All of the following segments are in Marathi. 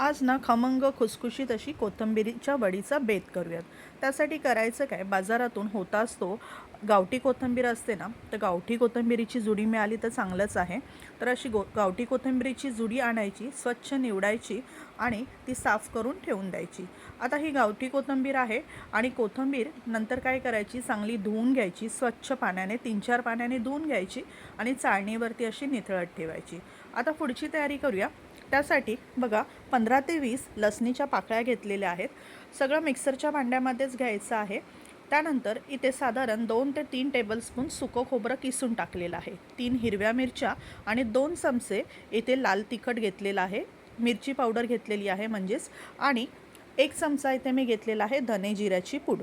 आज ना खमंग खुसखुशीत अशी कोथिंबीरीच्या वडीचा बेत करूयात. त्यासाठी करायचं काय, बाजारातून होताच तो गावठी कोथिंबीर असते ना, तर गावठी कोथिंबीरीची जुडी मिळाली तर चांगलंच आहे. तर अशी गावठी कोथिंबीरीची जुडी आणायची, स्वच्छ निवडायची आणि ती साफ करून ठेवून द्यायची. आता ही गावठी कोथिंबीर आहे आणि कोथिंबीर नंतर काय करायची, चांगली धुवून घ्यायची स्वच्छ पाण्याने, 3-4 पाण्याने धुवून घ्यायची आणि चाळणीवरती अशी निथळत ठेवायची. आता पुढची तयारी करूया. त्यासाठी बघा 15 ते 20 लसणीच्या पाकळ्या घेतलेल्या आहेत. सगळं मिक्सरच्या भांड्यामध्येच घ्यायचं आहे. त्यानंतर इथे साधारण 2 ते 3 टेबलस्पून सुकं खोबरं किसून टाकलेलं आहे. 3 हिरव्या मिरच्या आणि 2 चमचे इथे लाल तिखट घेतलेलं आहे. मिरची पावडर घेतलेली आहे म्हणजेच, आणि 1 चमचा इथे मी घेतलेला आहे धने जिऱ्याची पूड.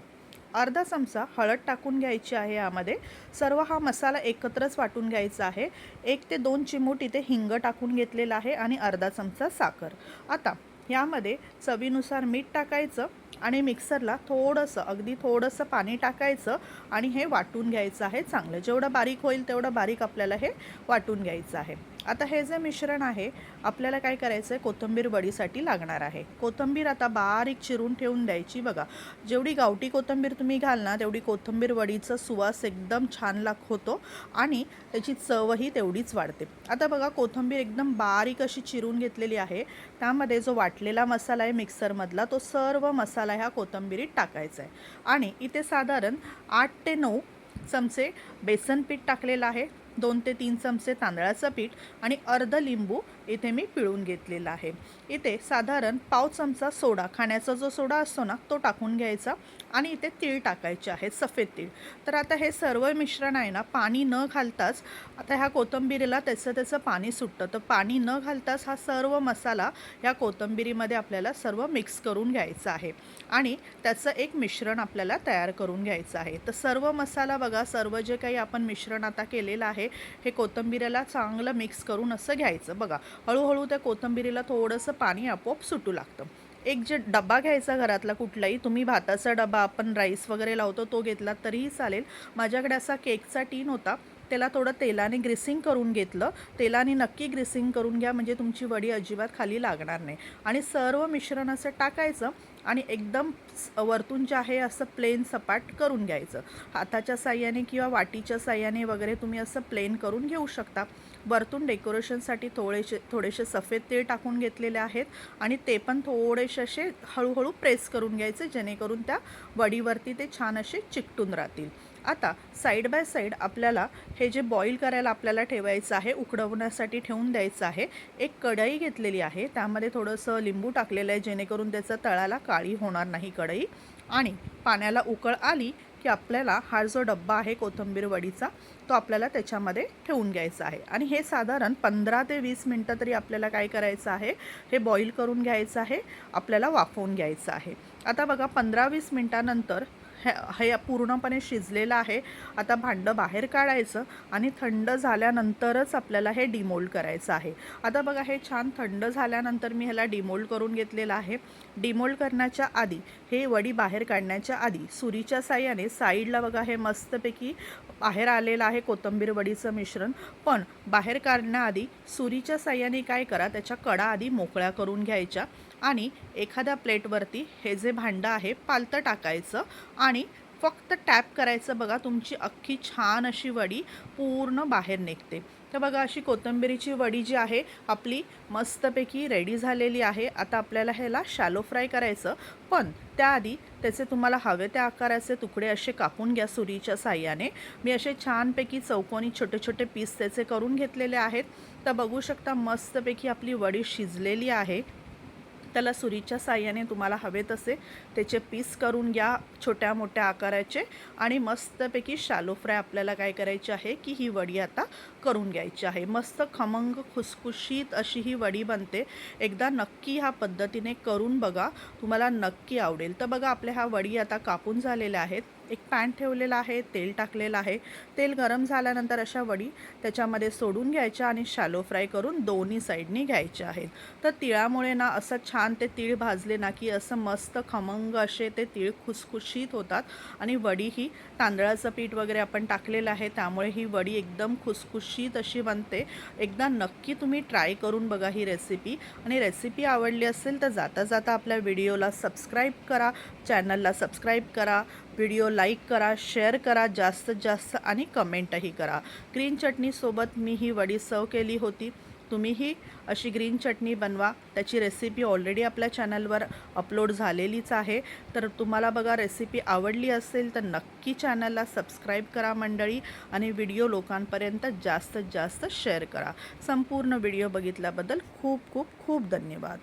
अर्धा चमचा हळद टाकून घ्यायची आहे. यामध्ये सर्व हा मसाला एकत्रच वाटून घ्यायचा आहे. 1 ते 2 चिमूट इथे हिंग टाकून घेतलेला आहे आणि अर्धा चमचा साखर. आता यामध्ये चवीनुसार मीठ टाकायचं आणि मिक्सरला थोडंसं, अगदी थोडंसं पाणी टाकायचं आणि हे वाटून घ्यायचं आहे चांगलं. जेवढं बारीक होईल तेवढं बारीक आपल्याला हे वाटून घ्यायचं आहे. आता हे जे मिश्रण आहे आपल्याला काय करायचं आहे, कोथिंबीर वडीसाठी लागणार आहे. कोथिंबीर आता बारीक चिरून ठेवून द्यायची. बघा, जेवढी गावठी कोथिंबीर तुम्ही घाल ना, तेवढी कोथिंबीर वडीचा सुवास एकदम छान होतो आणि त्याची चवही तेवढीच वाढते. आता बघा, कोथिंबीर एकदम बारीक अशी चिरून घेतलेली आहे. त्यामध्ये जो वाटलेला मसाला आहे मिक्सरमधला, तो सर्व मसाला ह्या कोथिंबीरीत टाकायचा आहे. आणि इथे साधारण 8 ते 9 चमचे बेसन पीठ टाकलेलं आहे, 2 ते 3 चमचे तांदळाचं पीठ आणि अर्ध लिंबू इथे मी पिळून घेतलेला आहे. इथे साधारण पाव चमचा सोडा, खाण्याचा जो सोडा असतो ना, तो टाकून घ्यायचा आणि इथे तीळ टाकायचे आहेत, सफेद तीळ. तर आता हे सर्व मिश्रण आहे ना, पाणी न घालताच, आता ह्या कोथिंबीरीला त्याचं पाणी सुटतं, तर पाणी न घालताच हा सर्व मसाला या कोथिंबीरीमध्ये आपल्याला सर्व मिक्स करून घ्यायचा आहे आणि त्याचं एक मिश्रण आपल्याला तयार करून घ्यायचं आहे. तर सर्व मसाला बघा, सर्व जे काही आपण मिश्रण आता केलेलं आहे, हे कोथिंबीरीला चांगलं मिक्स करून असं घ्यायचं. बघा, हळूहळू त्या कोथिंबीरीला थोडंसं पाणी आपोआप सुटू लागतं. एक जे डबा घ्यायचा घरातला कुठलाही, तुम्ही भाताचा डबा, आपण राईस वगैरे लावतो तो घेतला तरीही चालेल. माझ्याकडे असा केकचा टीन होता, त्याला थोडं तेलाने ग्रीसिंग करून घेतलं. तेलाने नक्की ग्रीसिंग करून घ्या, म्हणजे तुमची वडी अजिबात खाली लागणार नाही. आणि सर्व मिश्रण असं टाकायचं आणि एकदम वरतून जे आहे असं प्लेन सपाट करून घ्यायचं. हाताच्या साह्याने किंवा वाटीच्या साह्याने वगैरे तुम्ही असं प्लेन करून घेऊ शकता. वरतून डेकोरेशनसाठी थोडेसे सफेद तीळ टाकून घेतलेले आहेत आणि ते पण थोडेसे असे हळूहळू प्रेस करून घ्यायचे, जेणेकरून त्या वडीवरती ते छान असे चिकटून राहतील. आता साईड बाय साईड आपल्याला हे जे बॉईल करायला आपल्याला ठेवायचं आहे, उकडवण्यासाठी ठेवून द्यायचं आहे. एक कढई घेतलेली आहे, त्यामध्ये थोडंसं लिंबू टाकलेलं आहे, जेणेकरून त्याचा तळाला काळी होणार नाही कढई. आणि पाण्याला उकळ आली की आपल्याला हा जो डब्बा आहे कोथिंबीर वडीचा, तो आपल्याला त्याच्यामध्ये ठेवून घ्यायचा आहे. आणि हे साधारण 15 ते 20 मिनटं तरी आपल्याला काय करायचं आहे, हे बॉईल करून घ्यायचं आहे, आपल्याला वाफवून घ्यायचं आहे. आता बघा, 15-20 मिनटानंतर हे पूर्णपणे शिजलेलं आहे. आता भांडं बाहेर काढायचं आणि थंड झाल्यानंतरच आपल्याला हे डिमोल्ड करायचं आहे. आता बघा, हे छान थंड झाल्यानंतर मी ह्याला डिमोल्ड करून घेतलेलं आहे. डिमोल्ड करण्याच्या आधी, हे वडी बाहेर काढण्याच्या आधी सुरीच्या साह्याने साईडला बघा, हे मस्तपैकी बाहेर आलेलं आहे कोथिंबीर वडीचं मिश्रण. पण बाहेर काढण्याआधी सुरीच्या साह्याने काय करा, त्याच्या कडा आधी मोकळ्या करून घ्यायच्या आणि एखाद्या प्लेटवरती हे जे भांडं आहे पालतं टाकायचं आणि फक्त टॅप करायचं. बघा, तुमची अख्खी छान अशी वडी पूर्ण बाहेर निघते. तर बघा, अशी कोथिंबीरीची वडी जी आहे आपली मस्तपैकी रेडी झालेली आहे. आता आपल्याला ह्याला शॅलो फ्राय करायचं, पण त्याआधी त्याचे तुम्हाला हवे त्या आकाराचे तुकडे असे कापून घ्या सुरीच्या साह्याने. मी असे छानपैकी चौकोनी छोटे छोटे पीस त्याचे करून घेतलेले आहेत. तर बघू शकता, मस्तपैकी आपली वडी शिजलेली आहे. त्याला सुरीच्या साह्याने तुम्हाला हवे तसे त्याचे पीस करून घ्या, छोट्या मोठ्या आकाराचे, आणि मस्तपैकी शॅलो फ्राय आपल्याला काय करायची आहे की ही वडी आता करून घ्यायची आहे. मस्त खमंग खुसखुशीत अशी ही वडी बनते. एकदा नक्की ह्या पद्धतीने करून बघा, तुम्हाला नक्की आवडेल. तर बघा, आपल्या ह्या वडी आता कापून झालेल्या आहेत. एक पॅन ठेवलेला आहे, तेल टाकलेलं आहे. तेल गरम झाल्यानंतर अशा वडी त्याच्यामध्ये सोडून घ्यायच्या आणि शॅलो फ्राय करून दोन्ही साईडनी घ्यायच्या आहेत. तर तिळामुळे ना असं छान ते तीळ भाजले ना की असं मस्त खमंग असे ते तीळ खुसखुशीत होतात आणि वडी ही तांदळाचं पीठ वगैरे आपण टाकलेलं आहे त्यामुळे ही वडी एकदम खुसखुशीत अशी बनते. एकदा नक्की तुम्ही ट्राय करून बघा ही रेसिपी. आणि रेसिपी आवडली असेल तर जाता जाता आपल्या व्हिडिओला सबस्क्राईब करा, चॅनलला सबस्क्राईब करा, व्हिडिओ लाईक करा, शेअर करा जास्तीत जास्त आणि कमेंटही करा. ग्रीन चटणीसोबत मी ही वडी सर्व केली होती. तुम्हीही अशी ग्रीन चटणी बनवा. त्याची रेसिपी ऑलरेडी आपल्या चॅनलवर अपलोड झालेलीच आहे. तर तुम्हाला बघा रेसिपी आवडली असेल तर नक्की चॅनलला सबस्क्राईब करा मंडळी आणि व्हिडिओ लोकांपर्यंत जास्तीत जास्त शेअर करा. संपूर्ण व्हिडिओ बघितल्याबद्दल खूप खूप खूप धन्यवाद.